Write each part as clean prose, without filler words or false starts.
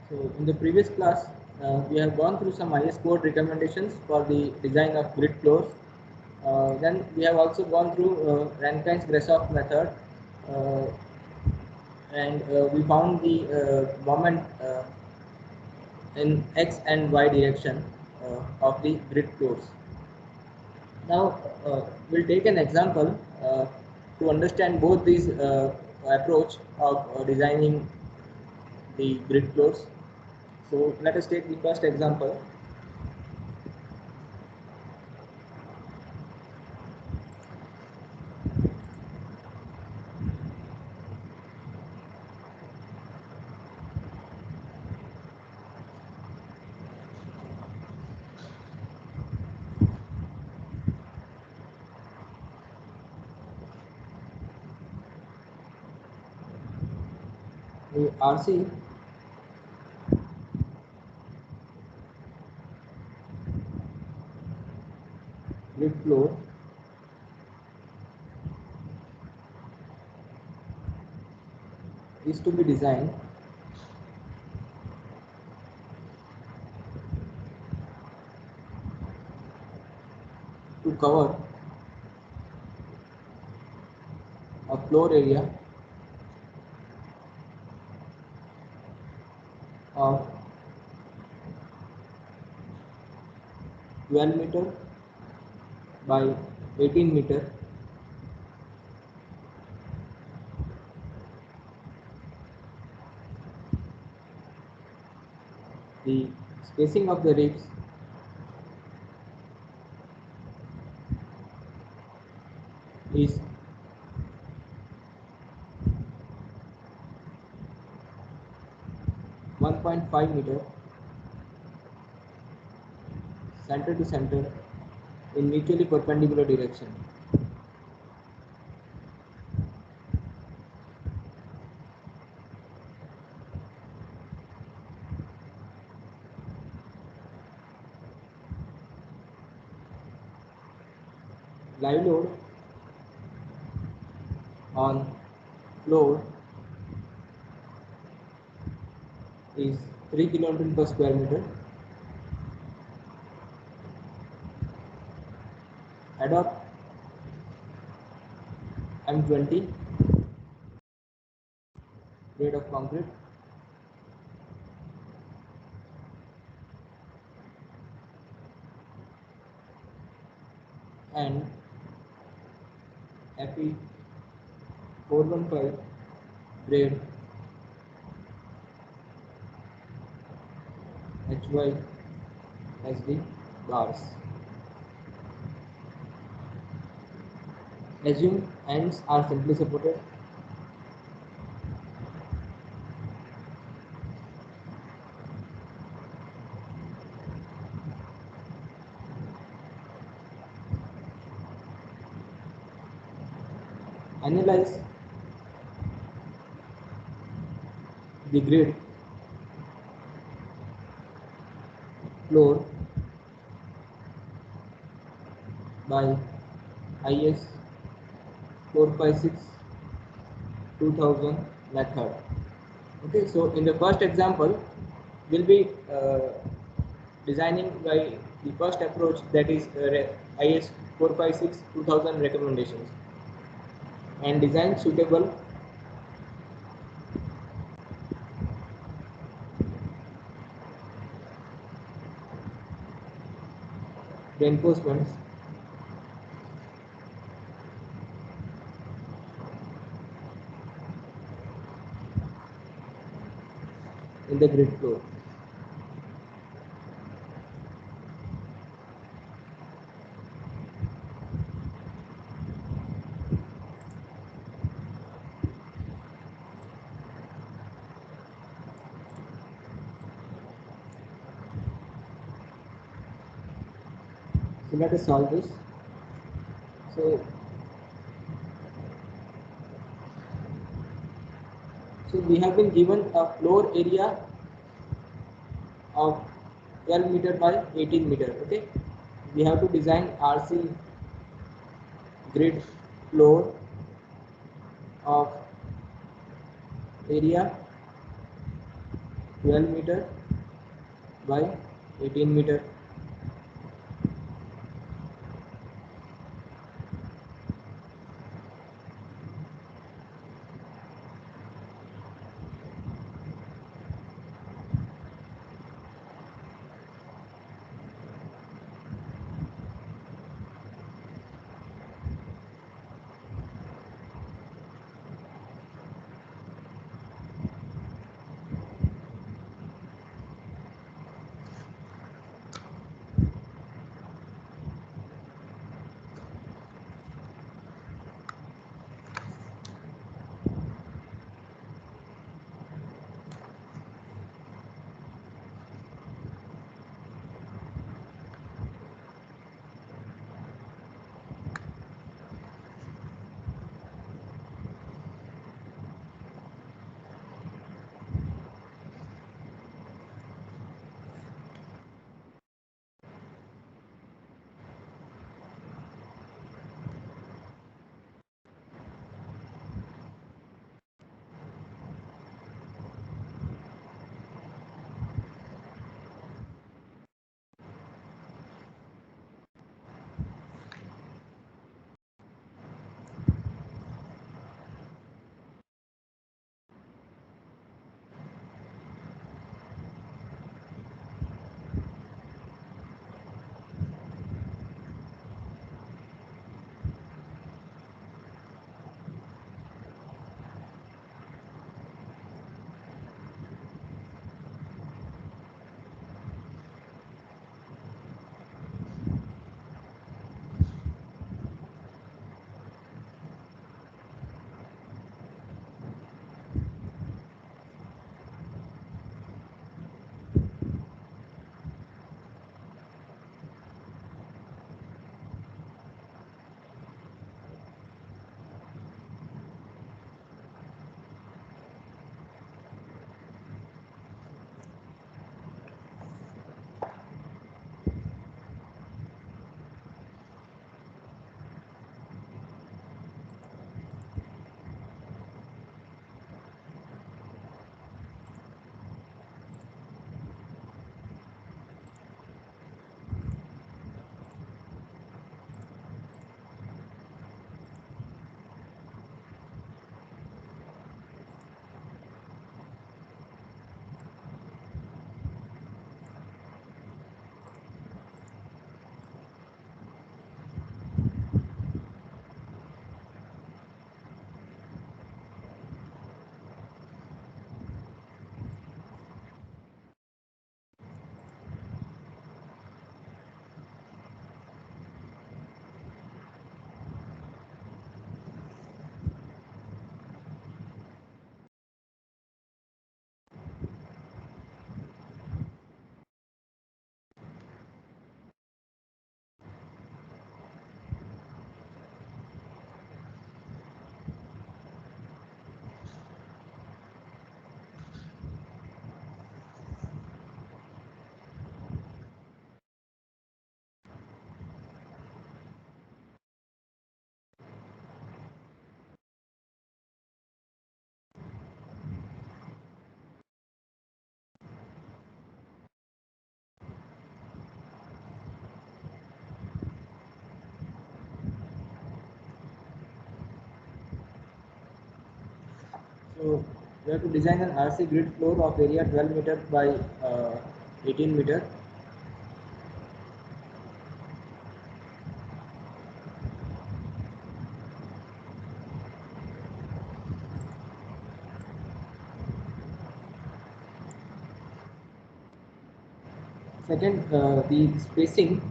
So in the previous class, we have gone through some IS code recommendations for the design of grid floors. Then we have also gone through Rankine's Grashof method, uh, and we found the moment in X and Y direction of the grid floors. Now we'll take an example to understand both these approach of designing the grid floors. So let us take the first example. The RC grid floor is to be designed to cover a floor area of 12 meter by 18 meter the spacing of the ribs is 1.5 meter center to center in mutually perpendicular direction. Live load on floor is 3 kN per square meter. Adopt M20 grade of concrete and Fe 415 grade HYSD bars. Assume ends are simply supported. Analyze the grid floor by IS 456 2000 method. Okay, so in the first example, we'll be designing by the first approach, that is IS 456 2000 recommendations, and design suitable reinforcements in the grid floor. So let us solve this. So we have been given a floor area of 12 meter by 18 meter. Okay, we have to design RC grid floor of area 12 meter by 18 meter. So we have to design an RC grid floor of area 12 meter by 18 meter. Second, the spacing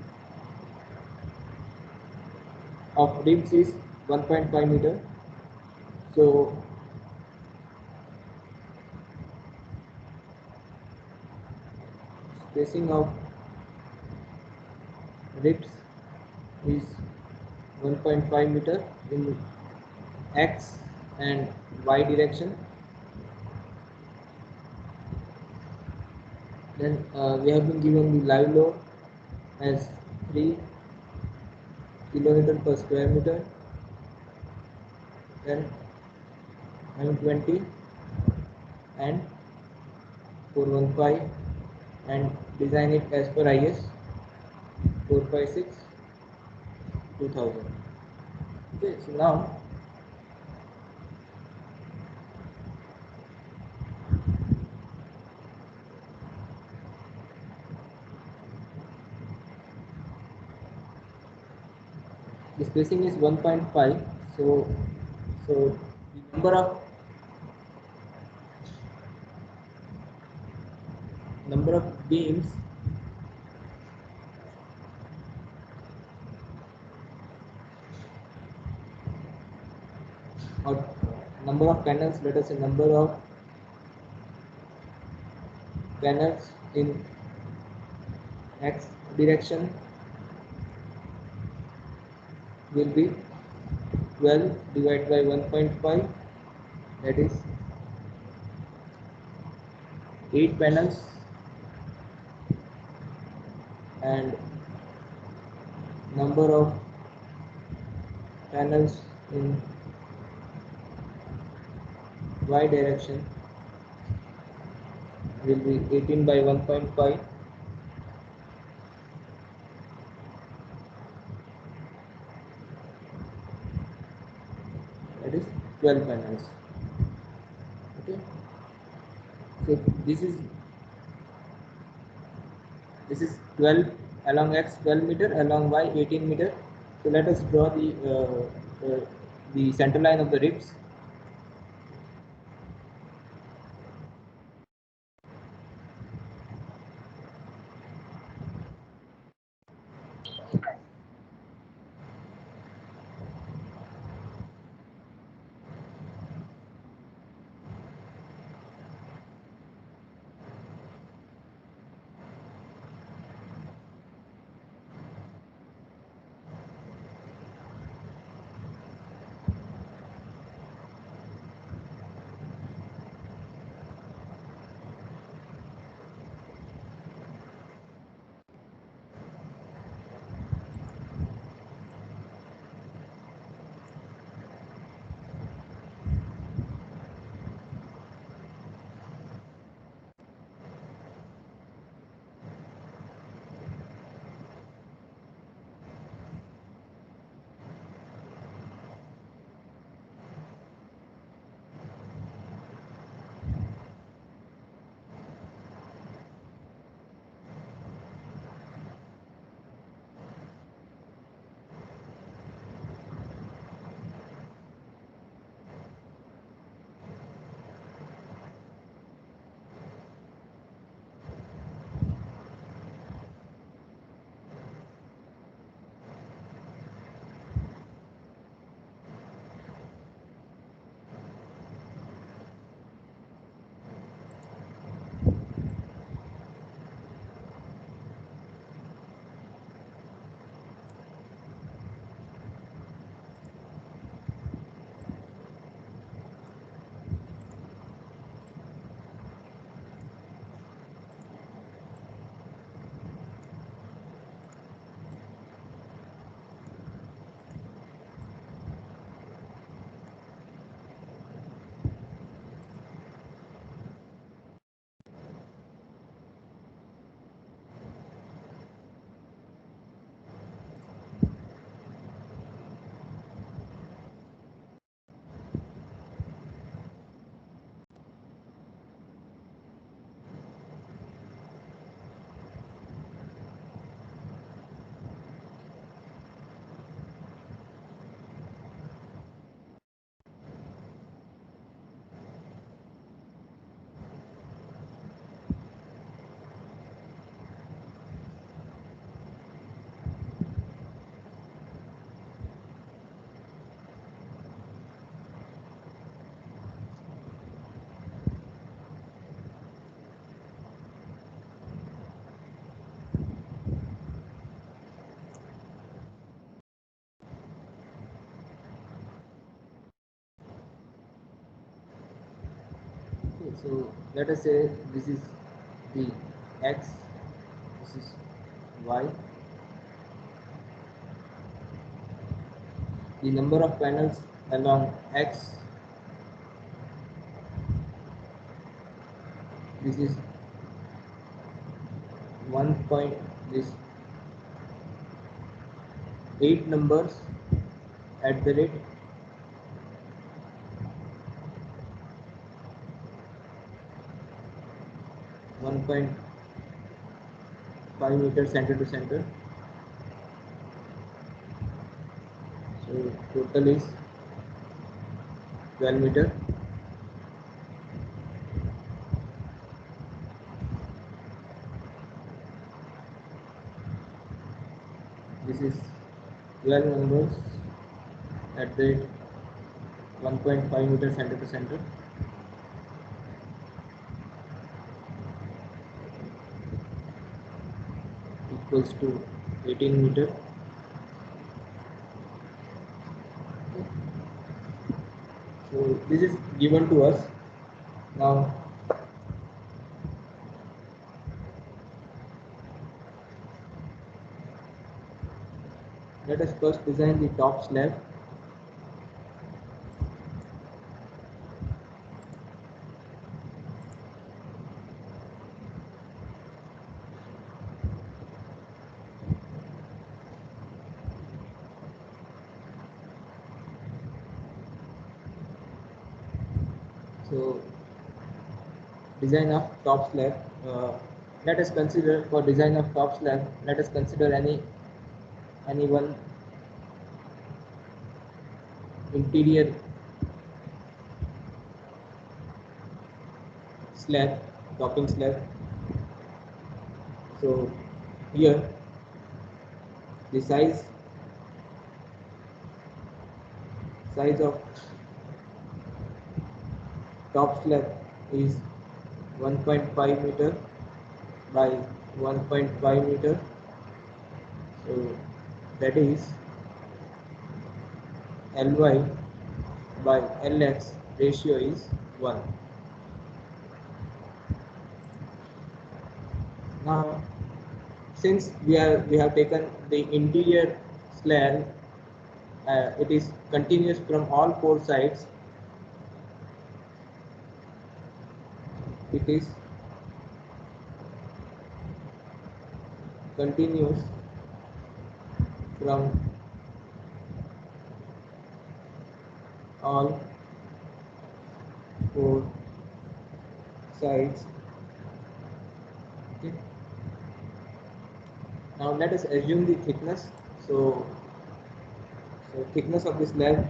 of ribs is 1.5 meter. So spacing of ribs is 1.5 meter in X and Y direction. Then we have been given the live load as 3 kilonewton per square meter. Then 920 and 415 and design it as per IS 456 2000. Okay, so now the spacing is 1.5. So the number of beams or number of panels, let us say number of panels in x direction will be 12 divided by 1.5, that is 8 panels, and number of panels in y direction will be 18 by 1.5, that is 12 panels. Okay, so this is 12 along x 12 meter, along y 18 meter. So let us draw the center line of the ribs. Okay, so let us say this is the x, this is y. The number of panels along x, this is 1 point this 8 numbers at the rate 1.5 meter center to center. So total is 12 meter. This is 12 numbers at the 1.5 meter center to center. Equals to 18 meter. So this is given to us. Now let us first design the top slab. So design of top slab. Let us consider for design of top slab. Let us consider any one interior slab, topping slab. So here the size of top slab is 1.5 meter by 1.5 meter. So that is Ly by Lx ratio is 1. Now since we have taken the interior slab, it is continuous from all four sides. It is continuous from all four sides. Okay. Now let us assume the thickness. So thickness of this slab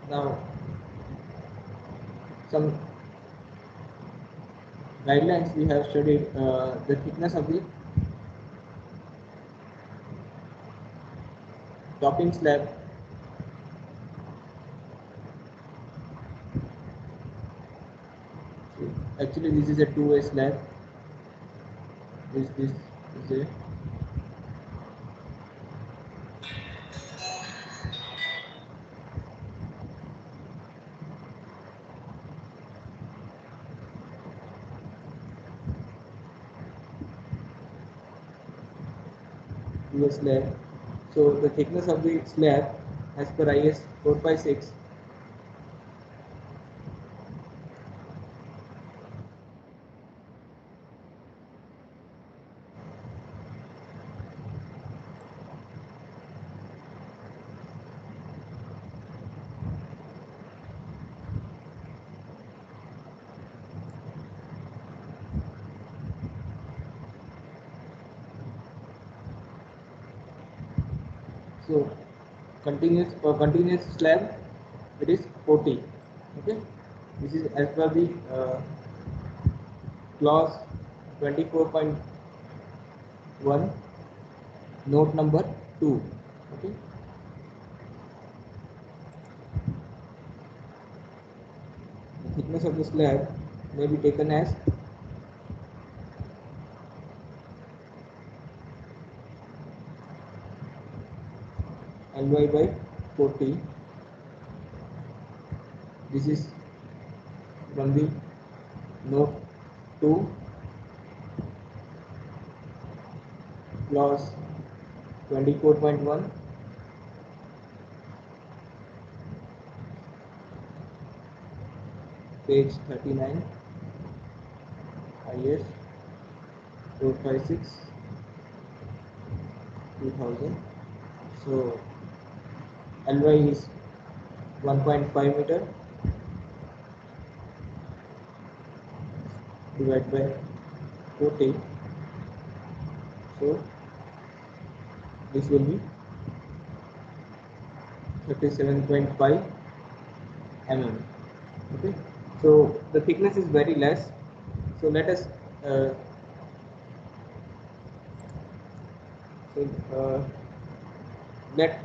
now some guidelines we have studied. The thickness of the topping slab actually this is a two-way slab. This is a two-way slab. So the thickness of the slab as per IS 456 so continuous slab it is 40. Okay, this is as per the clause 24.1 note number 2. Okay, the thickness of the slab may be taken as Ly by 40. This is from the note 2 clause 24.1 page page 39, IS 456 2000. So Ly is 1.5 meter divided by 40. So this will be 37.5 mm. Okay, so the thickness is very less. So let us let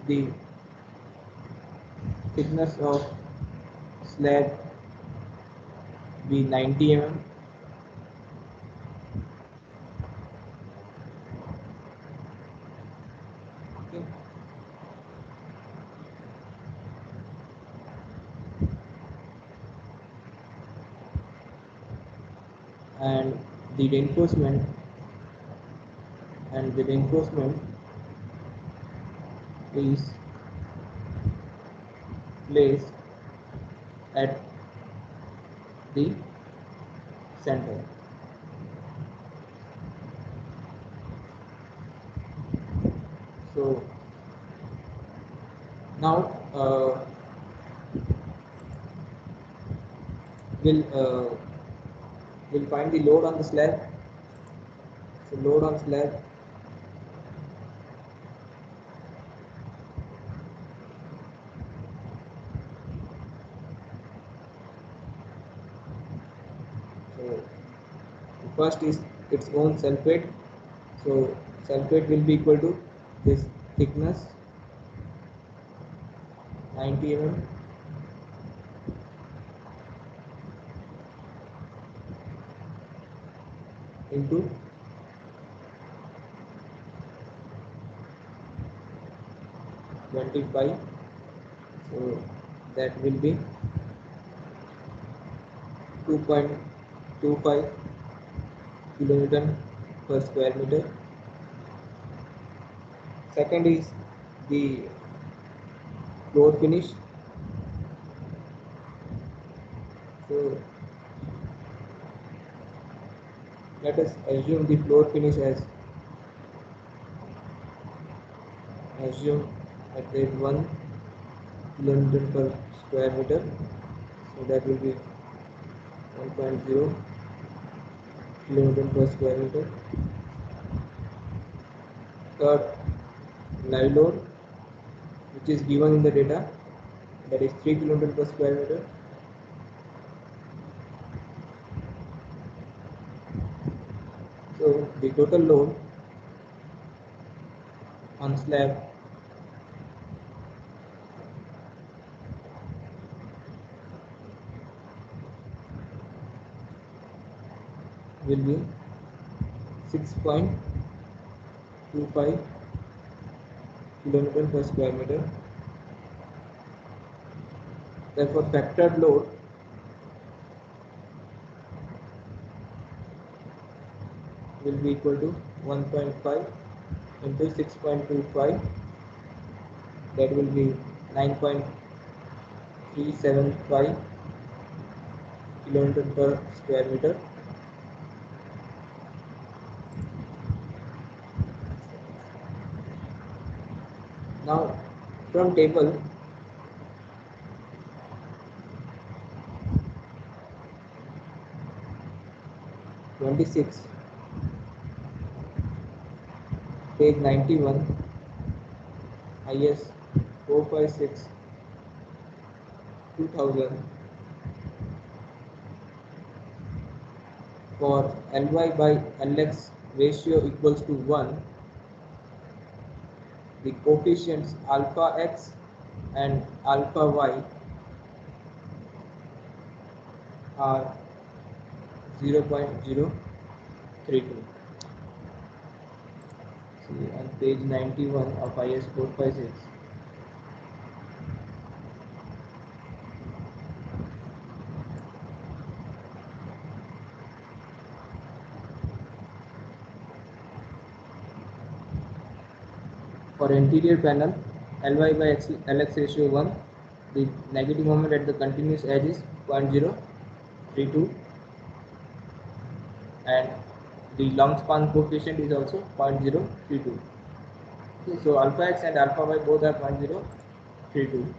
the thickness of slab be 90 mm. Okay. And the reinforcement is placed at the center. So now we'll find the load on the slab. So load on slab first is its own self-weight. So self-weight will be equal to this thickness 90 mm into 25. So that will be 2.25 kilonewton per square meter. Second is the floor finish. So let us assume the floor finish as at rate 1 kilonewton per square meter. So that will be 1.0 kilonewton per square meter. Third, live load, which is given in the data, that is 3 kilonewton per square meter. So the total load on slab will be 6.25 kilonewton per square meter. Therefore, factored load will be equal to 1.5 into 6.25. That will be 9.375 kilonewton per square meter. Now from table page 91, IS 456 2000, for Ly by Lx ratio equals to 1, the coefficients alpha x and alpha y are 0.032. See on page 91 of IS 456. For interior panel, Ly by Lx ratio 1, The negative moment at the continuous edge is 0.032, and the long span coefficient is also 0.032. Okay, so alpha x and alpha y both are 0.032.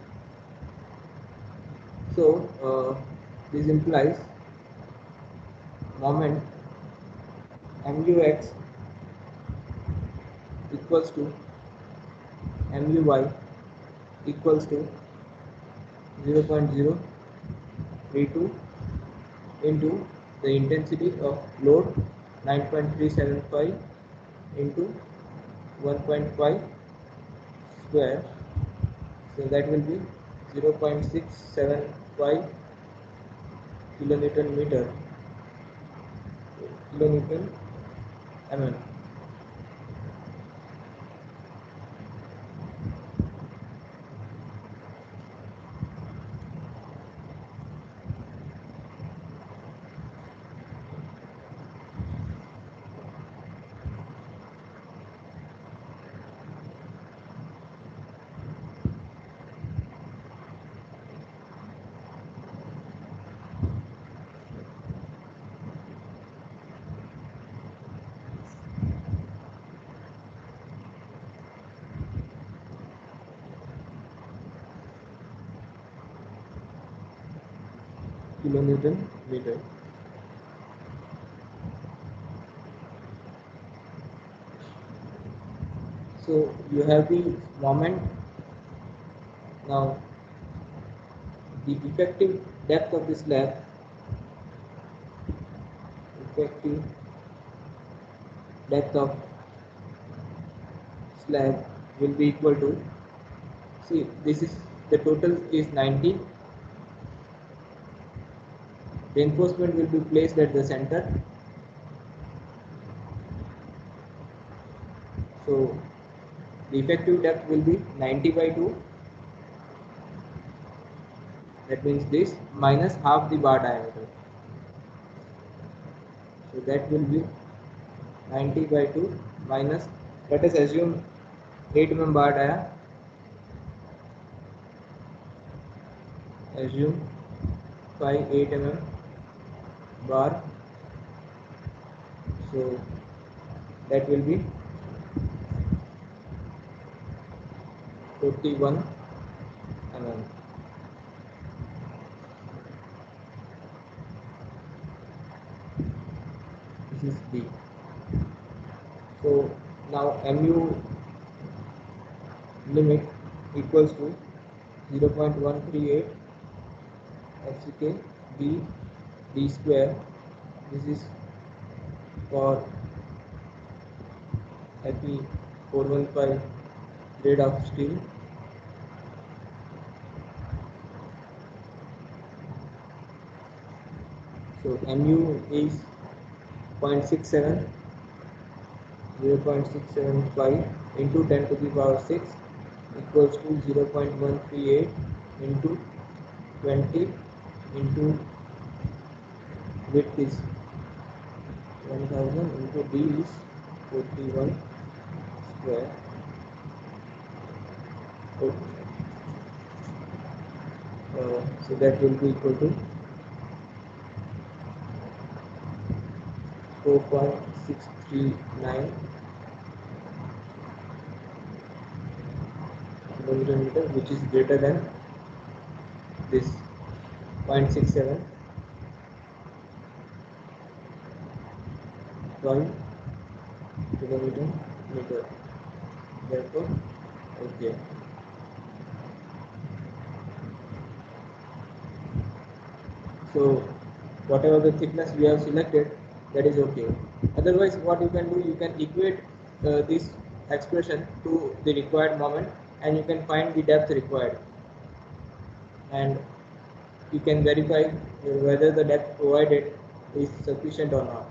So this implies moment MUX equals to MUY equals to 0.032 into the intensity of load 9.375 into 1.5 square, so that will be 0.675 kilonewton meter kilonewton mm. Kilonewton meter. So you have the moment. Now the effective depth of the slab, effective depth of slab will be equal to, see, this is the total is 90. Reinforcement will be placed at the center. So the effective depth will be 90 by 2. That means this minus half the bar diameter. So that will be 90 by 2 minus, let us assume 8 mm bar dia. Assume 8 mm bar. So that will be 41 mm. This is B. So now MU limit equals to 0.138 FCK D square. This is for Fe 415 grade of steel. So MU is 0.67, 0.675 into 10 to the power 6 equals to 0.138 into 20 into width is 1000 into D is 41 square. So that will be equal to 4.639 kilometer meter, which is greater than this 0.67 kilometer meter. Therefore, okay. So whatever the thickness we have selected, that is okay. Otherwise, what you can do, you can equate this expression to the required moment, and you can find the depth required, and you can verify whether the depth provided is sufficient or not.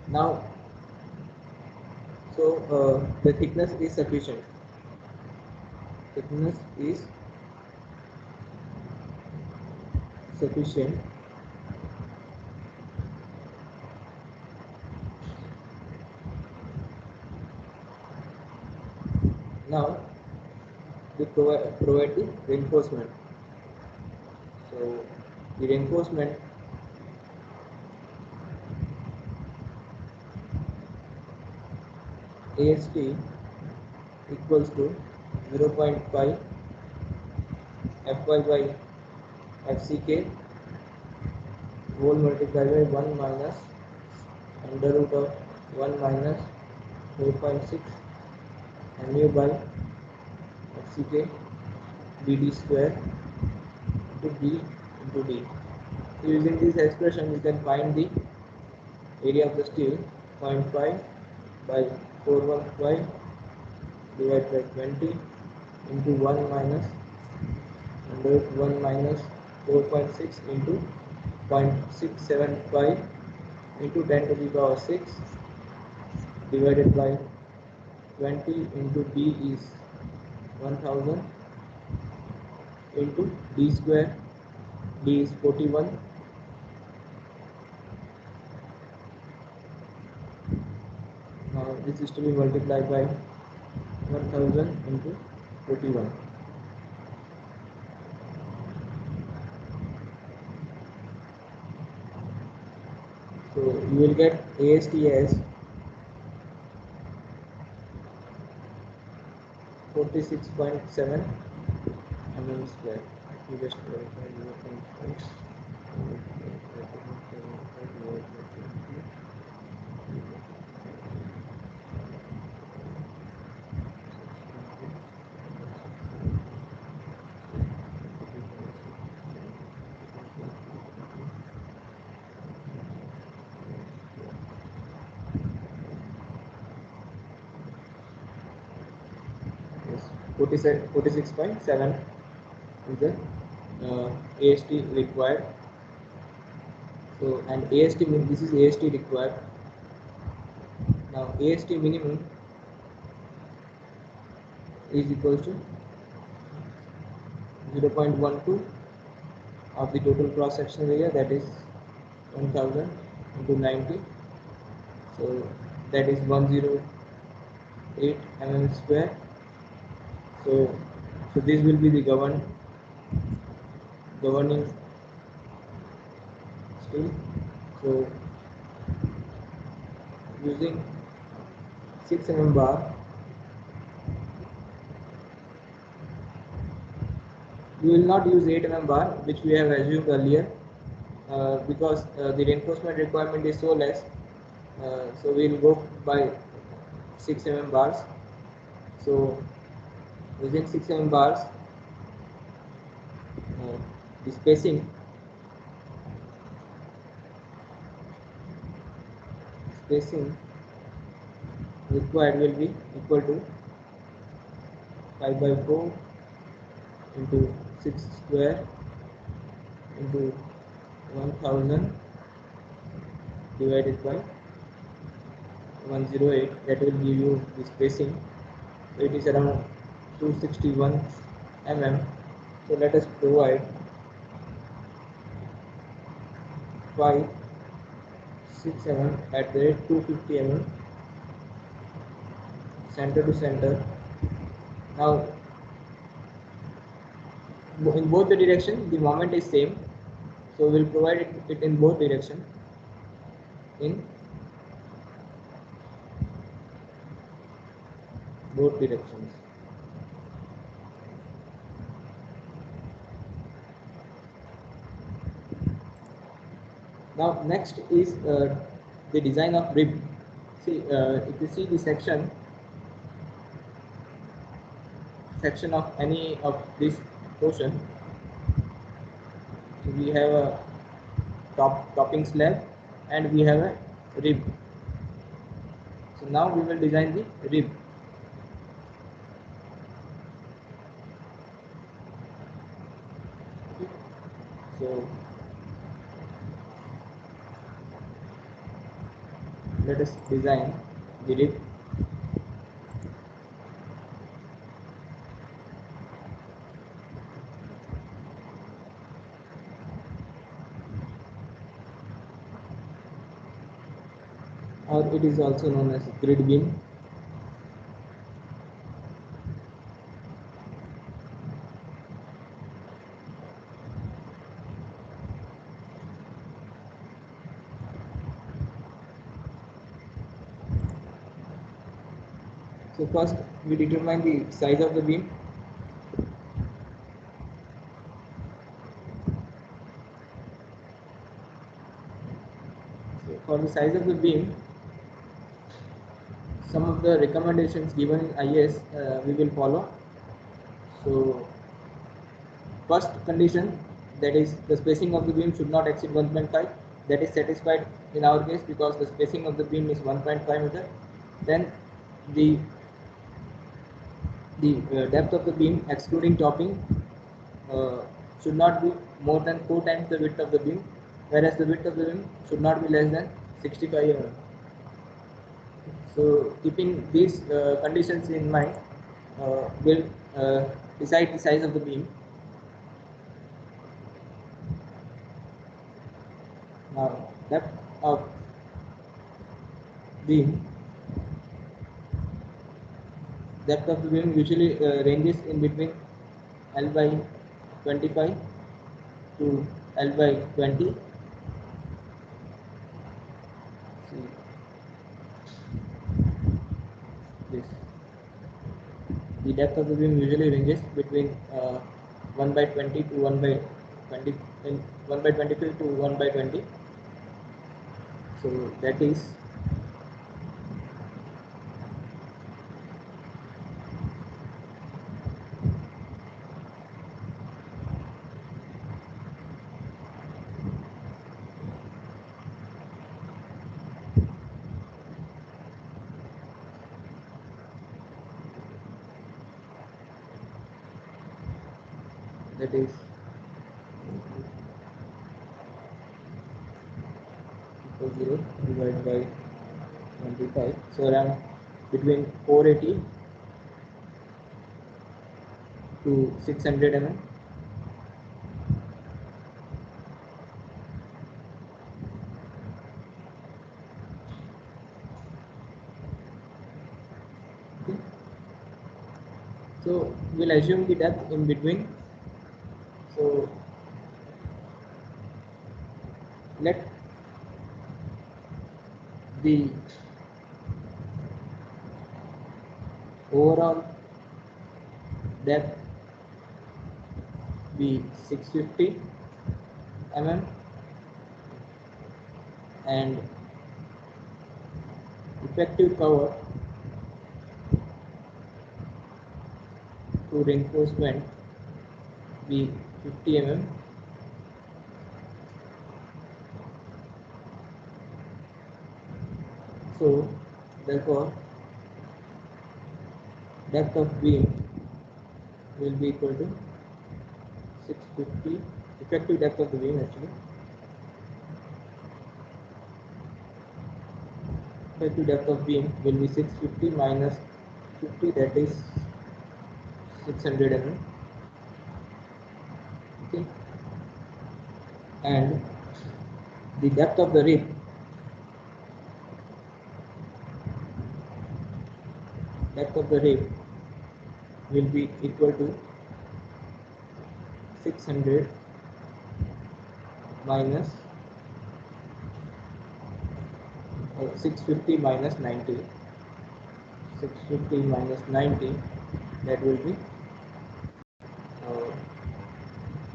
Now, so the thickness is sufficient. Thickness is sufficient. Now we provide the reinforcement. So the reinforcement AST equals to 0.5 Fy by Fck whole multiplied by 1 minus under root of 1 minus 4.6 mu by Fck dd square into d into d. So using this expression you can find the area of the steel. 0.5 by 415 divided by 20 into 1 minus under root 1 minus 4.6 into 0.675 into 10 to the power 6 divided by 20 into d is 1000 into d square, d is 41. Now this is to be multiplied by 1000 into 41. So you will get AST as 46.7 mm square. You just verify 0.5. Yes, 46.7 is the AST required. So and AST means this is AST required. Now AST minimum is equal to 0.12 of the total cross sectional area, that is 1000 into 90. So that is 108 mm square. So this will be the governing steel. So using 6 mm bar, we will not use 8 mm bar which we have assumed earlier because the reinforcement requirement is so less. So we will go by 6 mm bars. So using 6 mm bars, the spacing required will be equal to 5 by 4 into 6 square into 1000 divided by 108. That will give you the spacing. So it is around 261 mm. So let us provide 5 6 mm at the rate 250 mm center to center. Now in both the direction the moment is same, so we'll provide it in both direction. In both directions. Now next is the design of rib. See, if you see the section of any of this portion, so we have a topping slab and we have a rib. So now we will design the rib. Okay. So let us design the rib. Or it is also known as grid beam. So first we determine the size of the beam. So for the size of the beam, some of the recommendations given in IS we will follow. So first condition, that is the spacing of the beam should not exceed 1.5. That is satisfied in our case because the spacing of the beam is 1.5 meter. Then the depth of the beam excluding topping uh, should not be more than 4 times the width of the beam, whereas the width of the beam should not be less than 65 mm. So keeping these conditions in mind, will decide the size of the beam. Now depth of beam, depth of the beam usually ranges in between L by 25 to L by 20. See this. The depth of the beam usually ranges between 1 by 20 to 1 by 20, 1 by 25 to 1 by 20. So that is that is equal 0 divided by 25. So around between 480 to 600 mm. Okay. So we'll assume the depth in between. So let the overall depth be 650 mm and effective cover to reinforcement be 50 mm. So therefore depth of beam will be equal to 650, effective depth of the beam actually. Effective depth of beam will be 650 minus 50, that is 600 mm. Okay. And the depth of the rib will be equal to 600 minus 650 minus 90. 650 minus 90, that will be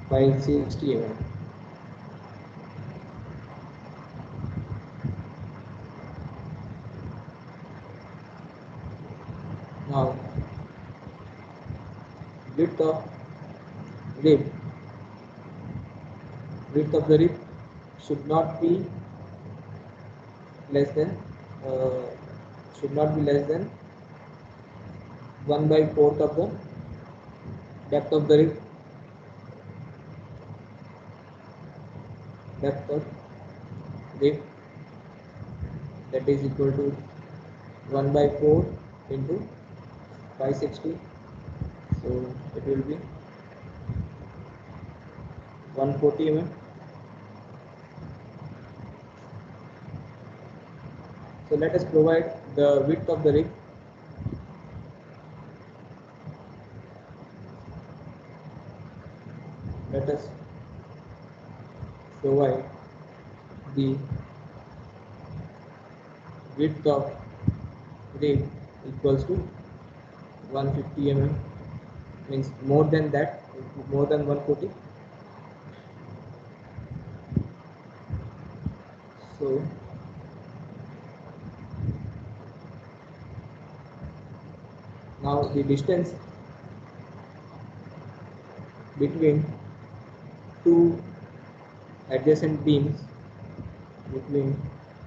560 mm. Now width of rib, width of the rib should not be less than uh, 1 by 4th of the depth of the rib. Depth of rib, that is equal to 1 by 4 into 560. So it will be 140 mm. So let us provide the width of the rib. Let us provide the width of rib equals to 150 mm, means more than that, more than 140. So now the distance between two adjacent beams, between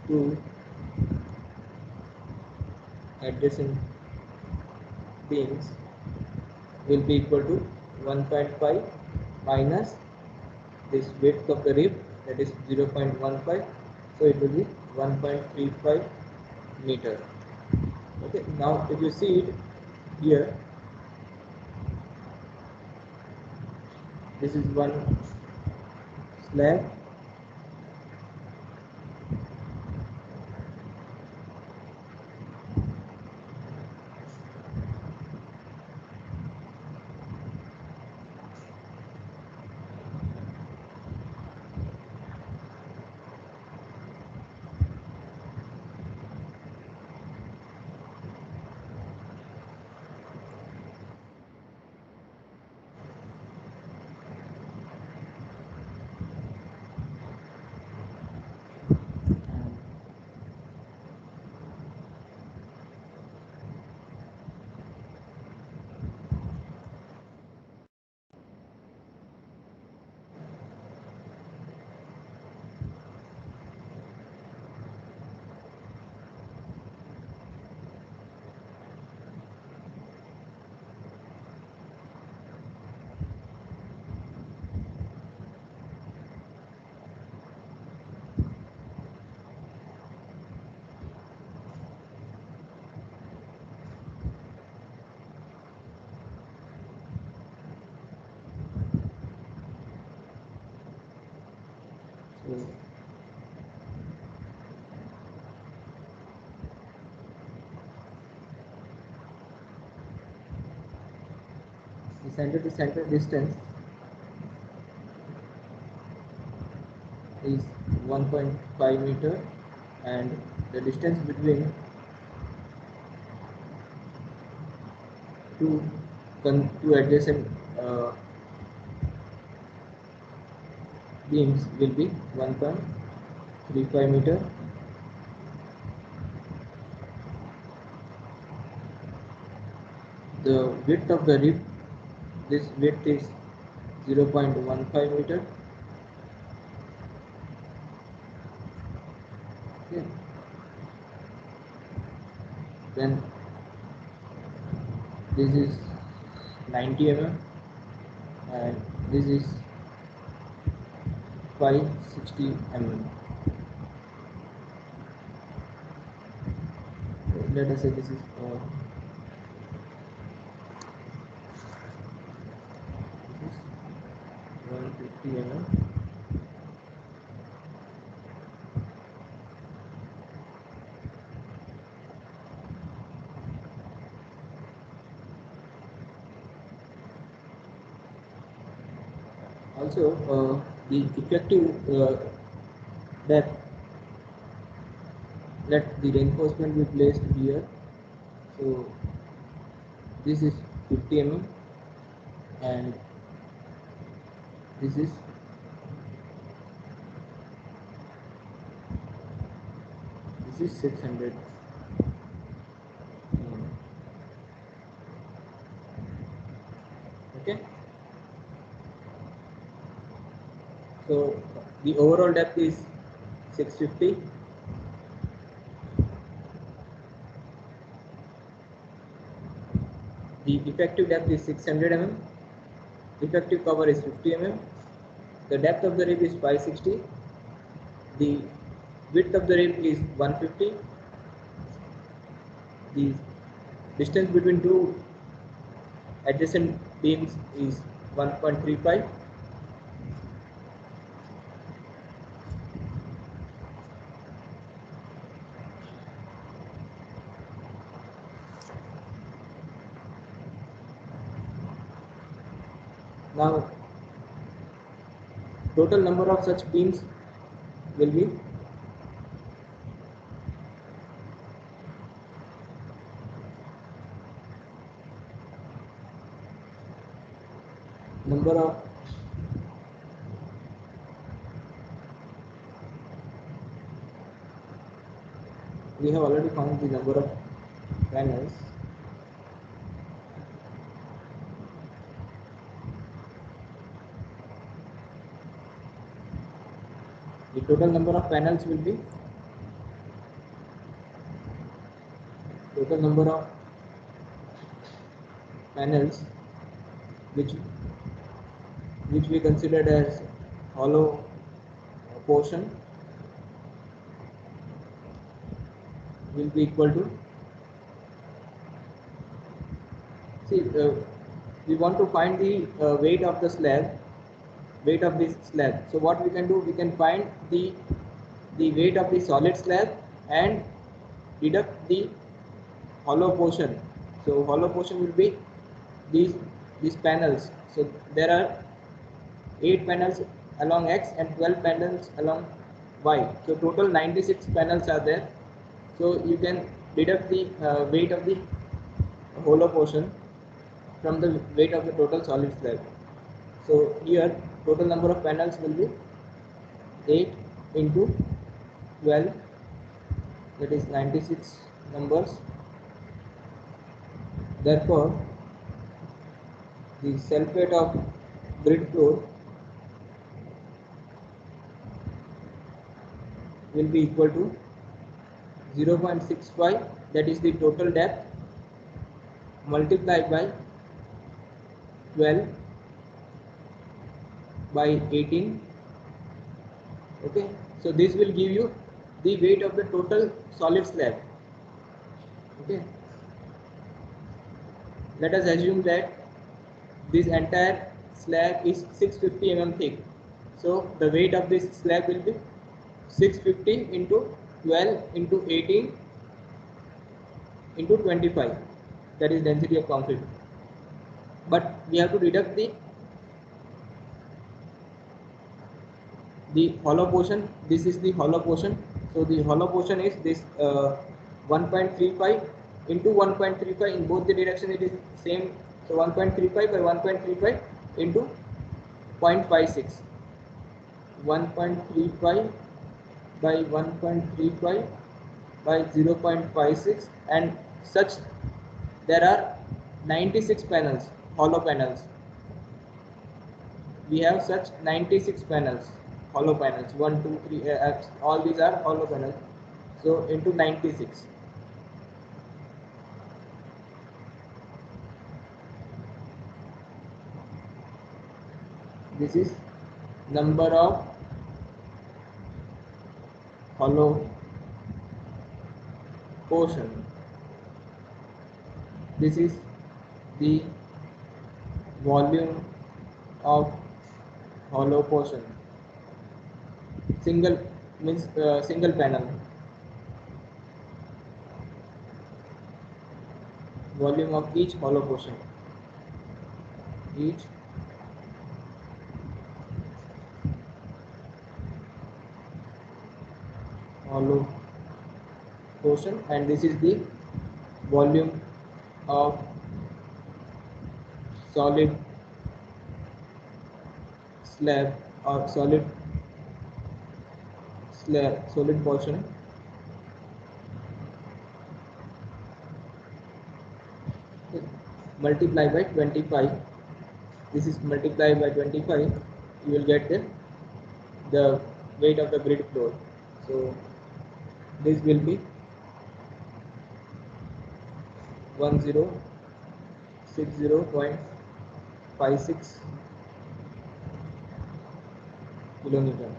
two adjacent beams will be equal to 1.5 minus this width of the rib, that is 0.15, so it will be 1.35 meter. Okay, now if you see it here, this is one slab, so the center to center distance is 1.5 meter, and the distance between two two adjacent beams will be 1.35 meter. The width of the rib, this width is 0.15 meter. Okay. Then this is 90 mm and this is 560 mm. Let us say this is 150 mm. Also, the effective depth, let the reinforcement be placed here. So this is 50 mm and this is 600 mm. Okay. So the overall depth is 650. The effective depth is 600 mm. Effective cover is 50 mm. The depth of the rib is 560. The width of the rib is 150. The distance between two adjacent beams is 1.35. Now, total number of such beams will be number of we have already found the number of panels. The total number of panels will be total number of panels which we considered as hollow portion will be equal to, we want to find the weight of the slab, weight of this slab. So what we can do, we can find the weight of the solid slab and deduct the hollow portion. So hollow portion will be these panels. So there are 8 panels along X and 12 panels along Y. So total 96 panels are there. So you can deduct the weight of the hollow portion from the weight of the total solid slab. So here total number of panels will be 8 into 12, that is 96 numbers. Therefore, the self weight of grid floor will be equal to 0.65, that is the total depth, multiplied by 12 by 18. Okay, so this will give you the weight of the total solid slab. Okay, let us assume that this entire slab is 650 mm thick. So the weight of this slab will be 650 into 12 into 18 into 25, that is density of concrete. But we have to deduct the hollow portion. This is the hollow portion. So the hollow portion is this 1.35 into 1.35, in both the direction it is same. So 1.35 by 1.35 into 0.56, 1.35 by 1.35 by 0.56, and such there are 96 panels, hollow panels. We have such 96 panels, hollow panels, 1 2 3, all these are hollow panels. So into 96, this is number of hollow portion. This is the volume of hollow portion. Single means single panel. Volume of each hollow portion. Each hollow portion, and this is the volume of solid slab or solid portion multiply by 25. This is multiplied by 25, you will get the weight of the grid floor. So this will be 1060.56 kilonewton.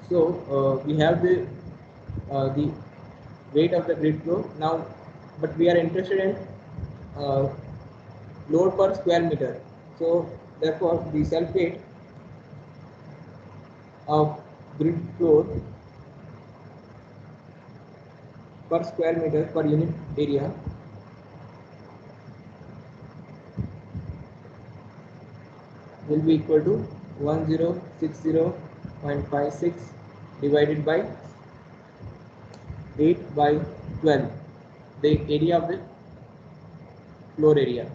So we have the weight of the grid floor now, but we are interested in load per square meter. So therefore the self weight of grid floor per square meter per unit area will be equal to 1060.56 divided by 8 by 12, the area of the floor area,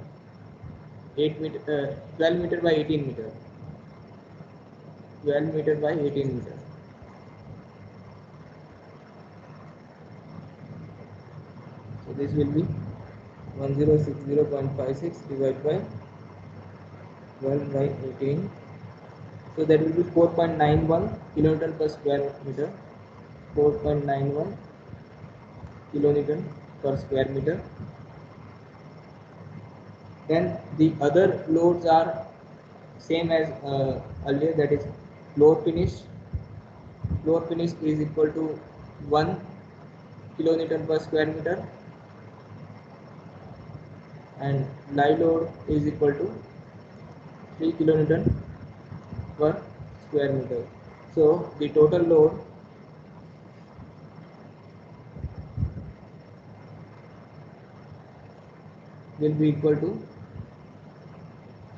8 meter, 12 meter by 18 meter, 12 meter by 18 meter. So this will be 1060.56 divided by 12 by 18. So that will be 4.91 kilonewton per square meter. 4.91 kilonewton per square meter. Then the other loads are same as earlier, that is floor finish. Floor finish is equal to 1 kilonewton per square meter, and live load is equal to 3 kilonewton per square meter. So the total load will be equal to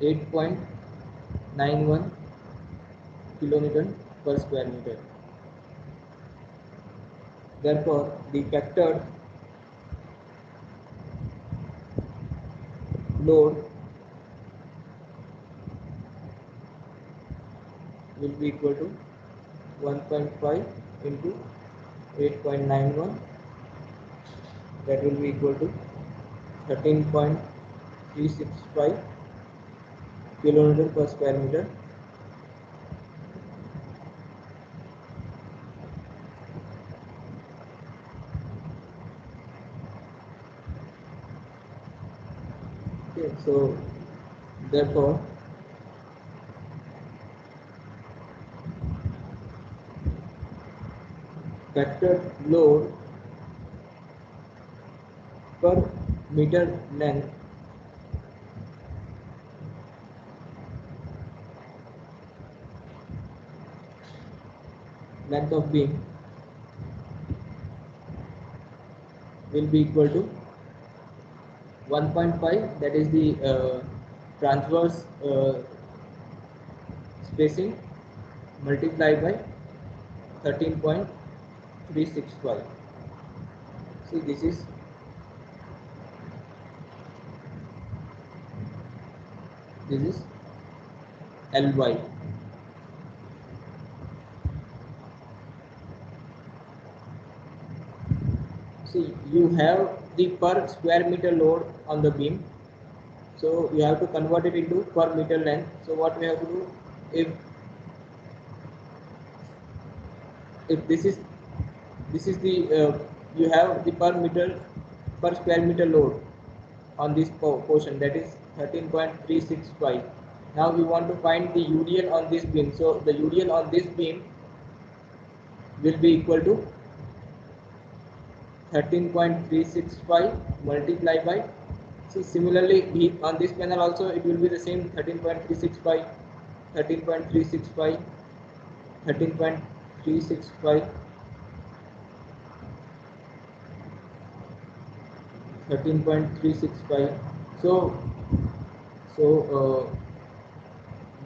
8.91 kilonewton per square meter. Therefore, the factored load will be equal to 1.5 into 8.91, that will be equal to 13.365 kilonewton per square meter. Okay, so therefore factored load per meter length of beam will be equal to 1.5, that is the transverse spacing, multiplied by 13.365. See, this is Ly. See, you have the per square meter load on the beam, so you have to convert it into per meter length. So what we have to do, if this is the you have the per square meter load on this portion, that is 13.365. Now we want to find the UDL on this beam. So the UDL on this beam will be equal to 13.365 multiplied by, see, similarly on this panel also it will be the same, 13.365, 13.365, 13.365, 13.365. So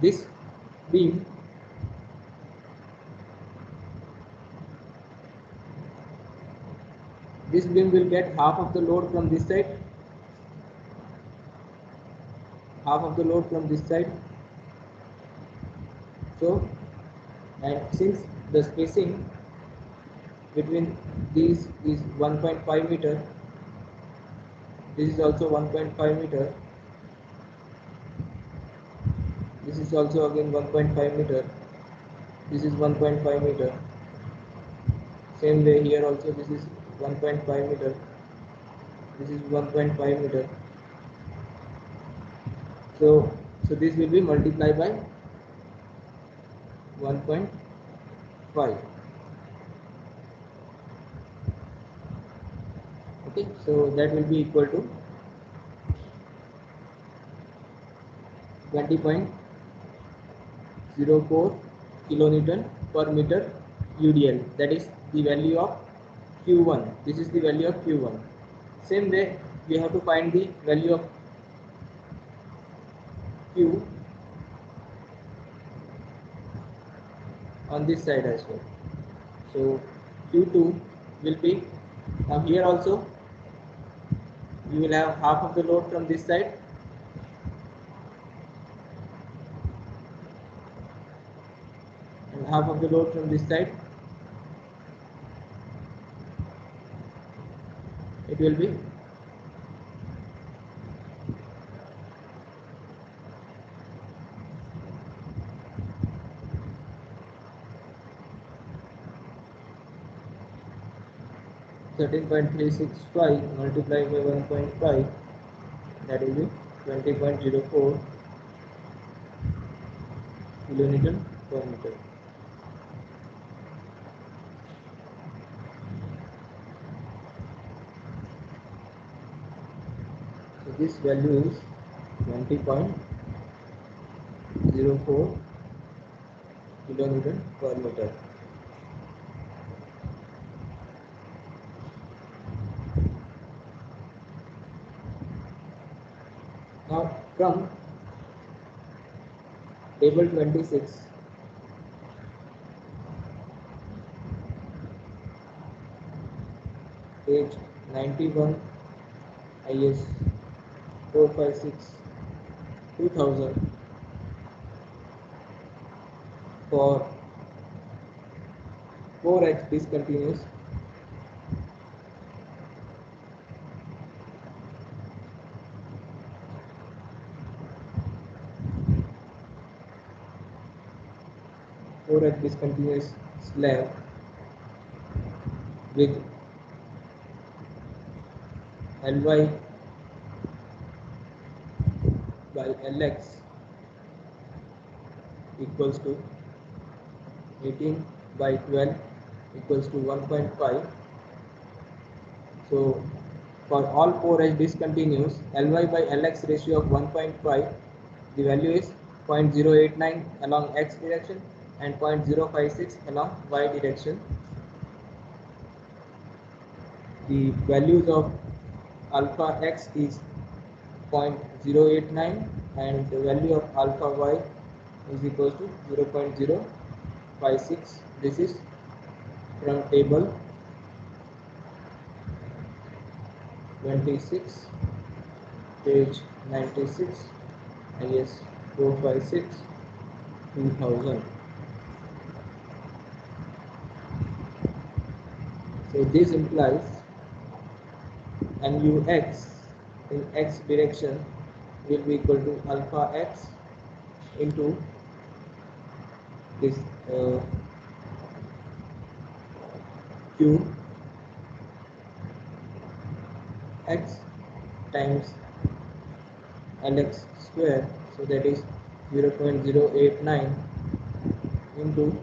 this beam will get half of the load from this side, So, and since the spacing between these is 1.5 meter, this is also 1.5 meter, this is also again 1.5 meter, this is 1.5 meter, same way here also this is 1.5 meter, this is 1.5 meter. So this will be multiplied by 1.5. Okay, so that will be equal to 20.04 kilonewton per meter UDL, that is the value of Q1. This is the value of Q1. Same way we have to find the value of Q on this side as well. So Q2 will be, now here also you will have half of the load from this side and half of the load from this side. It will be 13.365 multiplied by 1.5, that will be 20.04 kilonewton per meter. So this value is 20.04 kilonewton per meter. Now from table 26, page 91, IS 456 2000 for 4x discontinuous slab with Ly by Lx equals to 18 by 12 equals to 1.5. So for all 4h discontinuous, Ly by Lx ratio of 1.5, the value is 0.089 along x direction and 0.056 along y direction. The values of alpha x is 0.089 and the value of alpha y is equals to 0.056. This is from table 26, page 96, IS 456 2000. So this implies MUX in x direction will be equal to alpha x into this Q x times Lx square, so that is 0.089 into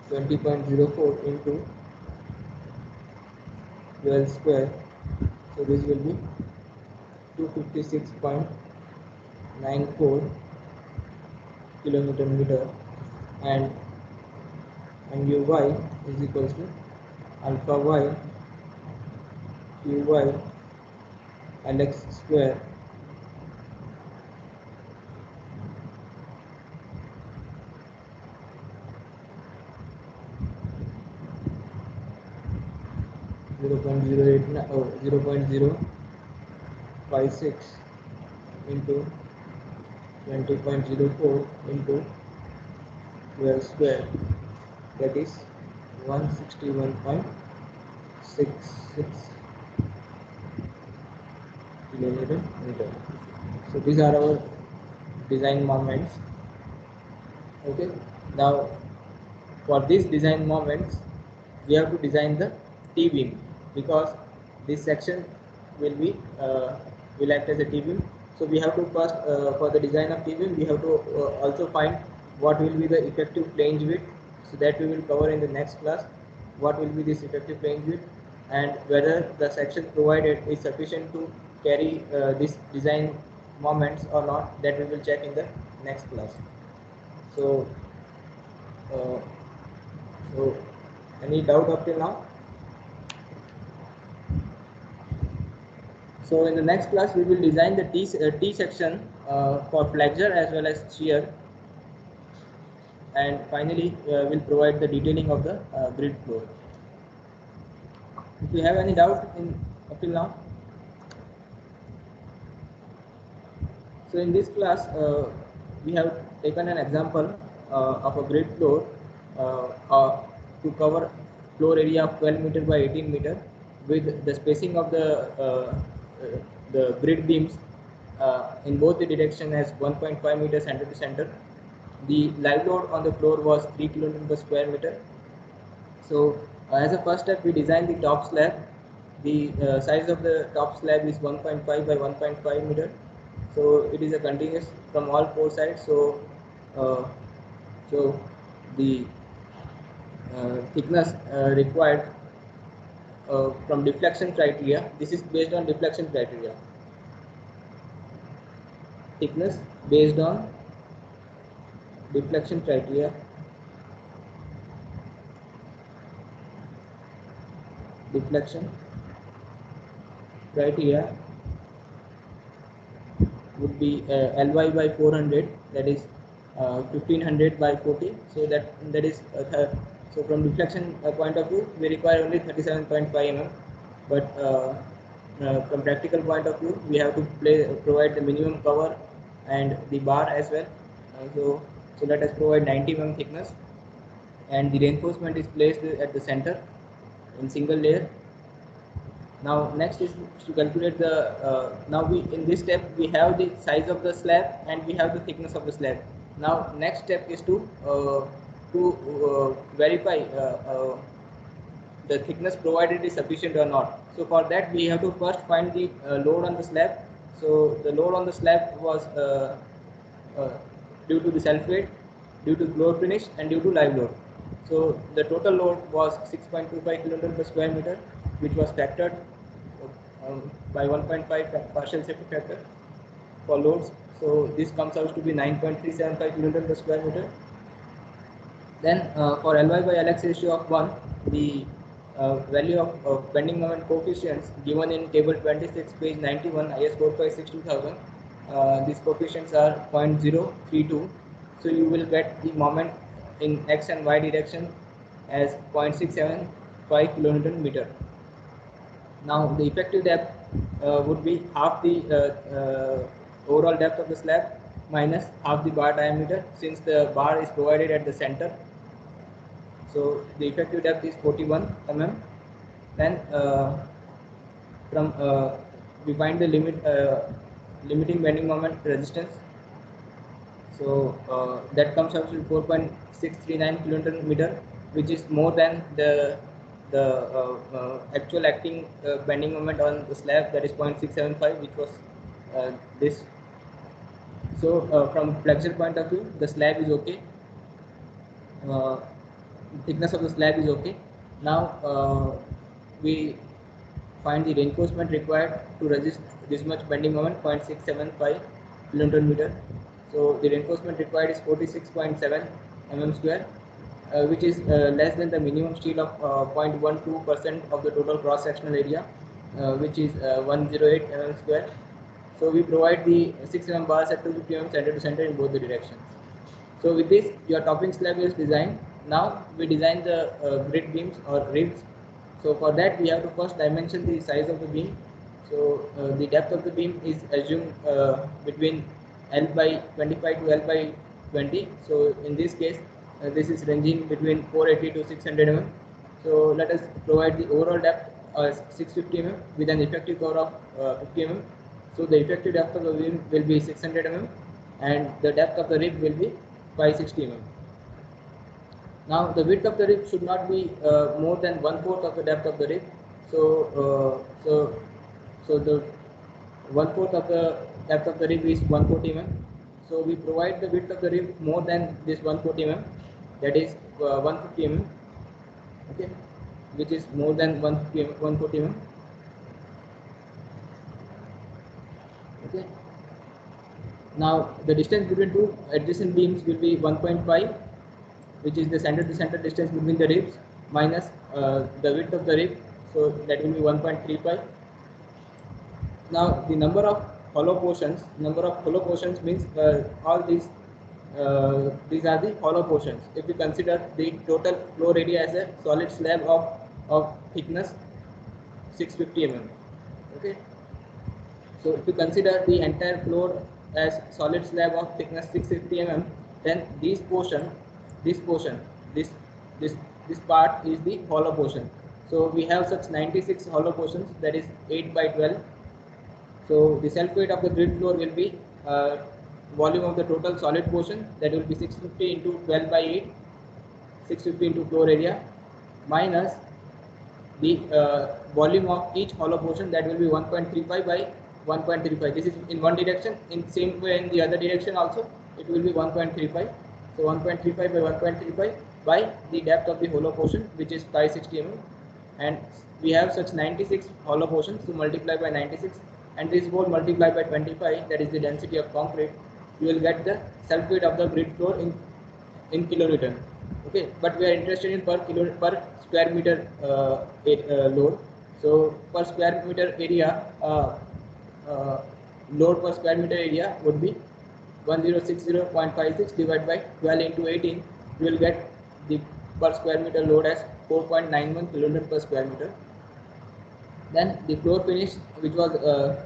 20.04 into 12 square, so this will be 256.94 kilonewton meter, and MUy is equals to alpha y Qy Lx square zero point zero 0.056 into 20.04 into 12 square, that is 161.66 kilonewton meter. So these are our design moments. Okay, now for these design moments we have to design the T-beam, because this section will be will act as a T-beam. So we have to first for the design of T-beam we have to also find what will be the effective flange width. So that we will cover in the next class. What will be this effective flange width, and whether the section provided is sufficient to carry this design moments or not, that we will check in the next class. So any doubt up till now? So in the next class we will design the T section for flexure as well as shear, and finally we'll provide the detailing of the grid floor. If you have any doubt in up till now? So in this class, we have taken an example of a grid floor to cover floor area of 12 meter by 18 meter with the spacing of the grid beams in both the direction as 1.5 meter center to center. The live load on the floor was 3 kN per square meter. So as a first step, we designed the top slab. The size of the top slab is 1.5 by 1.5 meter. So it is a continuous from all four sides. Uh, so the thickness required from deflection criteria. This is based on deflection criteria. Thickness based on deflection criteria. Deflection criteria would be Ly by 400, that is 1500 by 40. So that is so from deflection point of view, we require only 37.5 mm, but from practical point of view, we have to provide the minimum cover and the bar as well. So let us provide 90 mm thickness, and the reinforcement is placed at the center in single layer. Now next is to calculate the now we in this step we have the size of the slab and we have the thickness of the slab. Now next step is to verify the thickness provided is sufficient or not. So for that we have to first find the load on the slab. So the load on the slab was uh, due to the self weight, due to floor finish, and due to live load. So the total load was 6.25 kN per square meter, which was factored by 1.5 partial safety factor for loads. So this comes out to be 9.375 kN per square meter. Then for Ly by Lx ratio of 1, the value of bending moment coefficients given in table 26, page 91, IS 456-2000. These coefficients are 0.032. So you will get the moment in x and y direction as 0.675 kN meter. Now the effective depth would be half the overall depth of the slab minus half the bar diameter, since the bar is provided at the center. So the effective depth is 41 mm. Then from we find the limiting bending moment resistance. So that comes out to 4.639 kN meter, which is more than the actual acting bending moment on the slab, that is 0.675, which was this. So from flexure point of view, the slab is okay. Thickness of the slab is okay. Now we find the reinforcement required to resist this much bending moment, 0.675 kN meter. So the reinforcement required is 46.7 mm square, which is less than the minimum steel of 0.12% of the total cross sectional area, which is 108 mm square. So we provide the 6 mm bars at 250 mm center to center in both the directions. So with this, your topping slab is designed. Now we design the grid beams or ribs. So for that, we have to first dimension the size of the beam. So the depth of the beam is assumed between L by 25 to L by 20. So in this case, this is ranging between 480 to 600 mm. So let us provide the overall depth as 650 mm with an effective cover of 50 mm. So the effective depth of the beam will be 600 mm and the depth of the rib will be 560 mm. Now the width of the rib should not be more than 1/4 of the depth of the rib. So the 1/4 of the depth of the rib is 140 mm. So we provide the width of the rib more than this 140 mm, that is 150 mm. Okay, which is more than 140 mm. Okay. Now the distance between two adjacent beams will be 1.5, which is the center to center distance between the ribs, minus the width of the rib, so that will be 1.35. Now the number of hollow portions means all these are the hollow portions. If we consider the total floor area as a solid slab of thickness 650 mm, Okay. So if you consider the entire floor as solid slab of thickness 650 mm, then this portion, this portion, this this this part is the hollow portion. So we have such 96 hollow portions, that is 8 by 12. So the self weight of the grid floor will be volume of the total solid portion, that will be 650 into 12 by 8, 650 into floor area, minus the volume of each hollow portion, that will be 1.35 by 1.35. This is in one direction. In same way in the other direction also it will be 1.35. So 1.35 by 1.35 by the depth of the hollow portion, which is 560 mm, and we have such 96 hollow portions, to multiply by 96, and this whole multiply by 25, that is the density of concrete. You will get the self weight of the grid floor in kilonewton. Okay, but we are interested in per square meter load. So per square meter area, load per square meter area would be 1060.56 divided by 12 into 18. You will get the per square meter load as 4.91 kilonewton per square meter. Then the floor finish, which was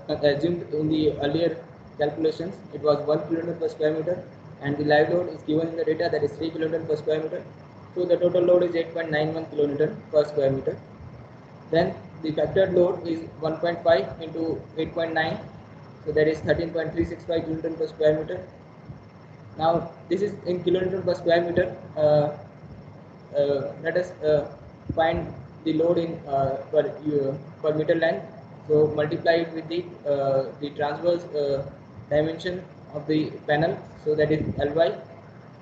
assumed in the earlier calculations, it was 1 kilonewton per square meter, and the live load is given in the data, that is 3 kilonewton per square meter. So the total load is 8.91 kilonewton per square meter. Then the factored load is 1.5 into 8.9, so that is 13.365 kilonewton per square meter. Now this is in kilonewton per square meter. Let us find the load in per meter length. So multiply it with the transverse dimension of the panel. So that is Ly,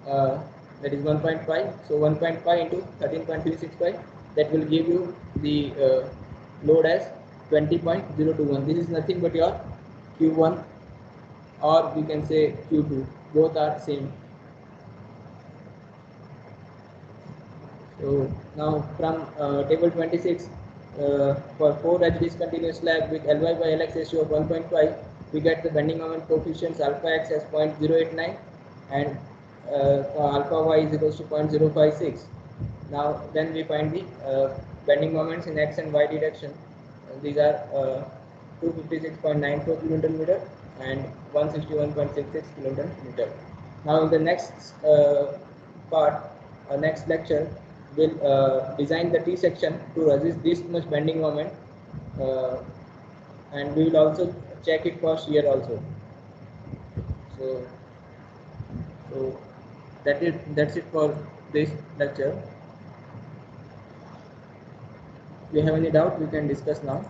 that is 1.5. So 1.5 into 13.365, that will give you the load as 20.021. This is nothing but your Q1, or we can say Q2. Both are same. So now from table 26, for 4 edge discontinuous slab with Ly by Lx ratio of 1.5, we get the bending moment coefficients alpha x as 0.089 and alpha y is equals to 0.056. Now then we find the bending moments in x and y direction. These are 256.94 kilonewton meter and 161.66 kilonewton meter. Now in the next part, next lecture, will design the T section to resist this much bending moment, and we will also check it for shear also. So that's it for this lecture. If you have any doubt, we can discuss now.